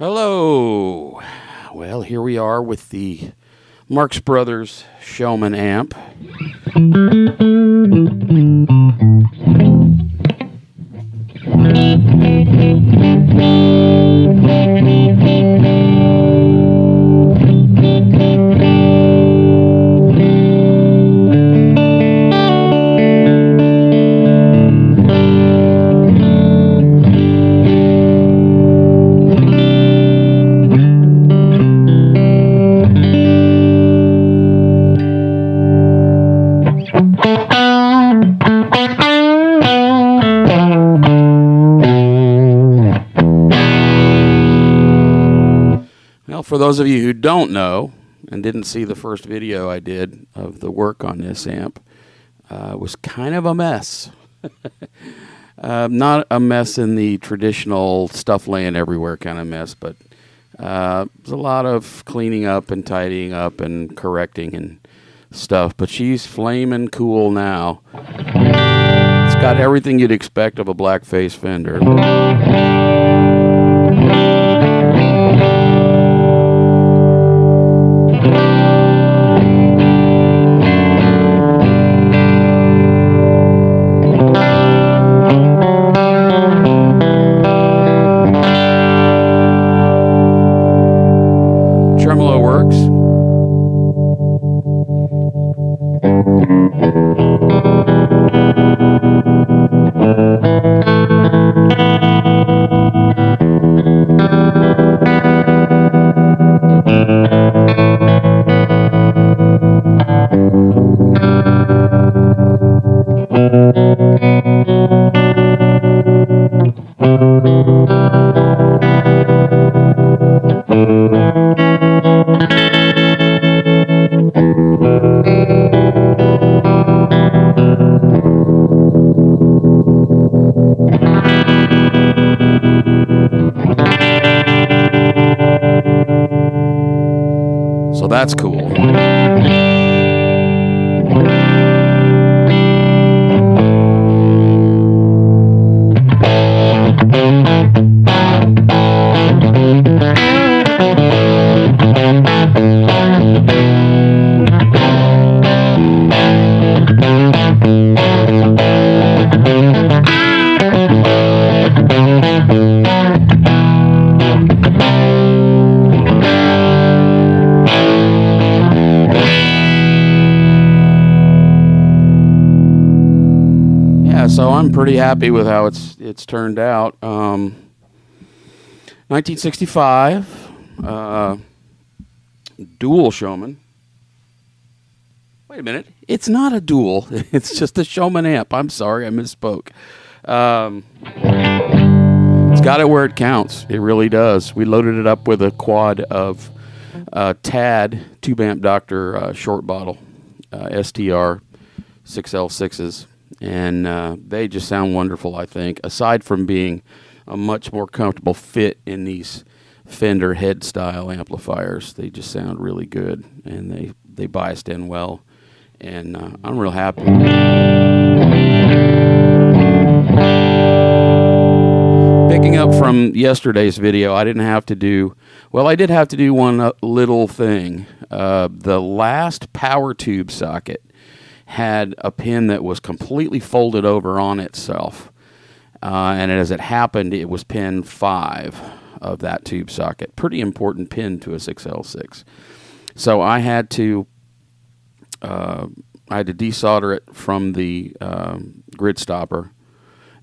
Hello. Well, here we are with the Marx Brothers Showman amp. For those of you who don't know and didn't see the first video I did of the work on this amp, it was kind of a mess. Not a mess in the traditional stuff laying everywhere kind of mess, but there's a lot of cleaning up and tidying up and correcting and stuff. But she's flaming cool now. It's got everything you'd expect of a black face Fender. Tremolo works. So that's cool. So I'm pretty happy with how it's turned out. 1965, dual Showman. Wait a minute, it's not a dual. It's just a Showman amp. I'm sorry, I misspoke. It's got it where it counts. It really does. We loaded it up with a quad of TAD tube amp Doctor short bottle STR 6L6s. And they just sound wonderful, I think, aside from being a much more comfortable fit in these Fender head-style amplifiers. They just sound really good, and they biased in well, and I'm real happy. Picking up from yesterday's video, I didn't have to do, well, I did have to do one little thing. The last power tube socket had a pin that was completely folded over on itself, and as it happened, it was pin 5 of that tube socket. Pretty important pin to a 6L6. So I had to desolder it from the grid stopper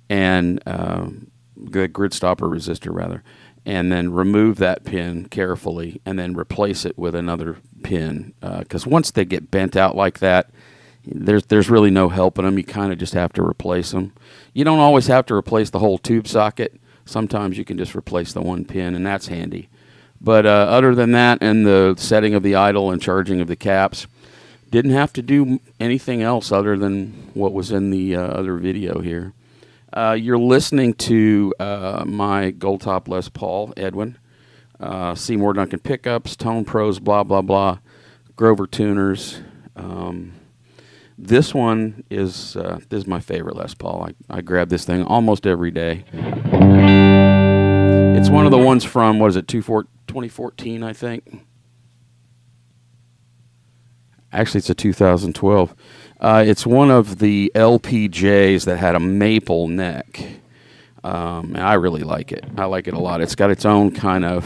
and the grid stopper resistor rather, and then remove that pin carefully, and then replace it with another pin. Because once they get bent out like that, there's really no helping them. You kind of just have to replace them. You don't always have to replace the whole tube socket. Sometimes you can just replace the one pin, and that's handy. But other than that, and the setting of the idle and charging of the caps, didn't have to do anything else other than what was in the other video here. You're listening to my Gold Top Les Paul Edwin, Seymour Duncan pickups, Tone Pros, blah, blah, blah, Grover tuners. This one is my favorite Les Paul. I grab this thing almost every day. It's one of the ones from, what is it, 2014, I think. Actually, it's a 2012. It's one of the LPJs that had a maple neck. And I really like it. I like it a lot. It's got its own kind of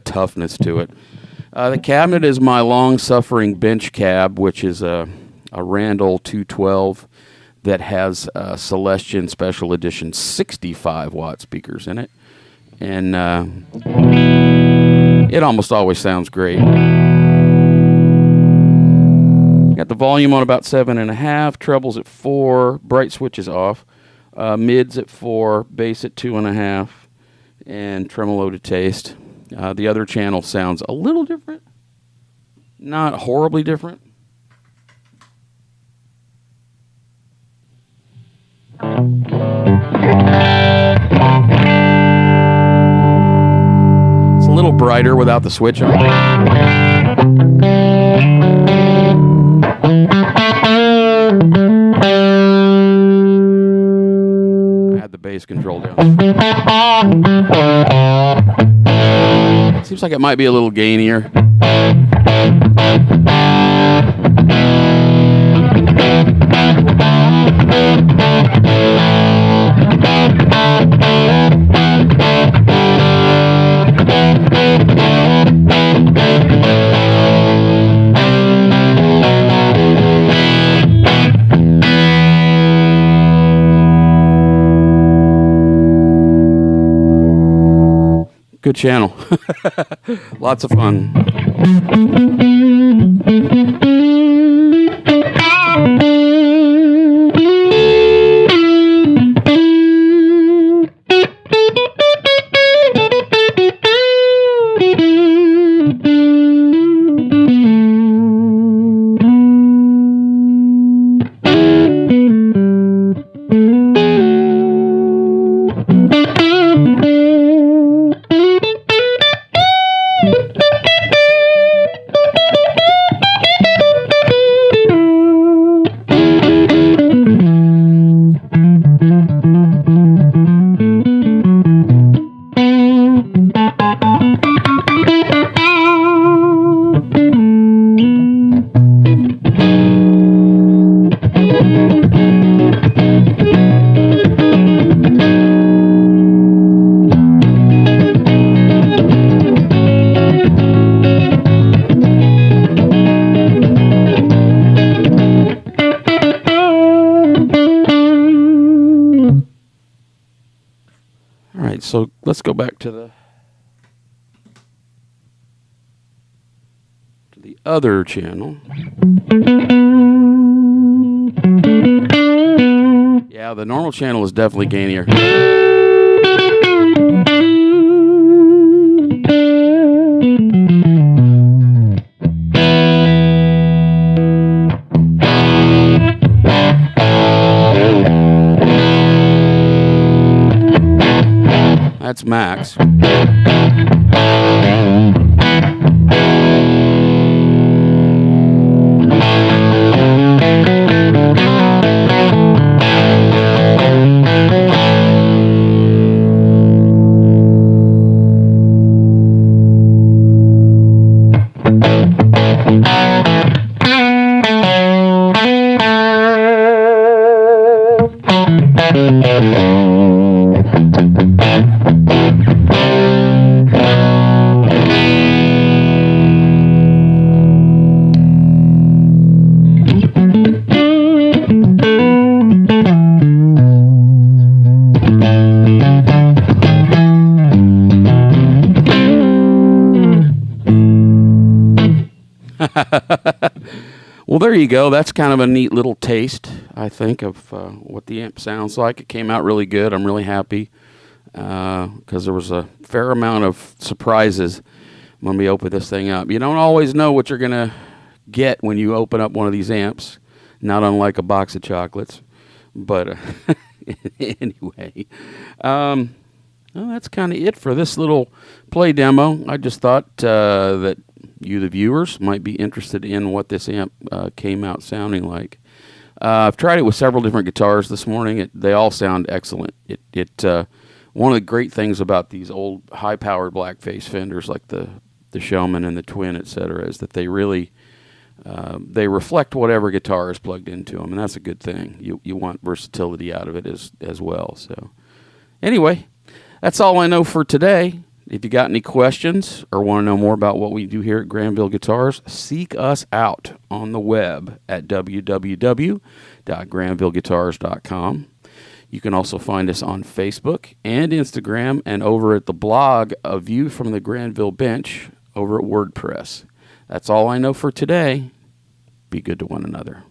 toughness to it. The cabinet is my long-suffering bench cab, which is a Randall 212 that has Celestion Special Edition 65-watt speakers in it. And it almost always sounds great. Got the volume on about 7.5, trebles at 4, bright switches off, mids at 4, bass at 2.5, and tremolo to taste. The other channel sounds a little different, not horribly different. It's a little brighter without the switch on. I had the bass control down. Seems like it might be a little gainier. Good channel. Lots of fun. So let's go back to the other channel. Yeah, the normal channel is definitely gainier. That's max. Well, there you go. That's kind of a neat little taste, I think, of what the amp sounds like. It came out really good. I'm really happy because there was a fair amount of surprises when we opened this thing up. You don't always know what you're going to get when you open up one of these amps, not unlike a box of chocolates. But anyway, well, that's kind of it for this little play demo. I just thought that you, the viewers, might be interested in what this amp came out sounding like. I've tried it with several different guitars this morning. They all sound excellent. One of the great things about these old high-powered blackface Fenders like the Showman and the Twin, etc., is that they really they reflect whatever guitar is plugged into them, and that's a good thing. You want versatility out of it as well. So anyway, that's all I know for today. If you got any questions or want to know more about what we do here at Granville Guitars, seek us out on the web at www.granvilleguitars.com. You can also find us on Facebook and Instagram, and over at the blog, A View from the Granville Bench, over at WordPress. That's all I know for today. Be good to one another.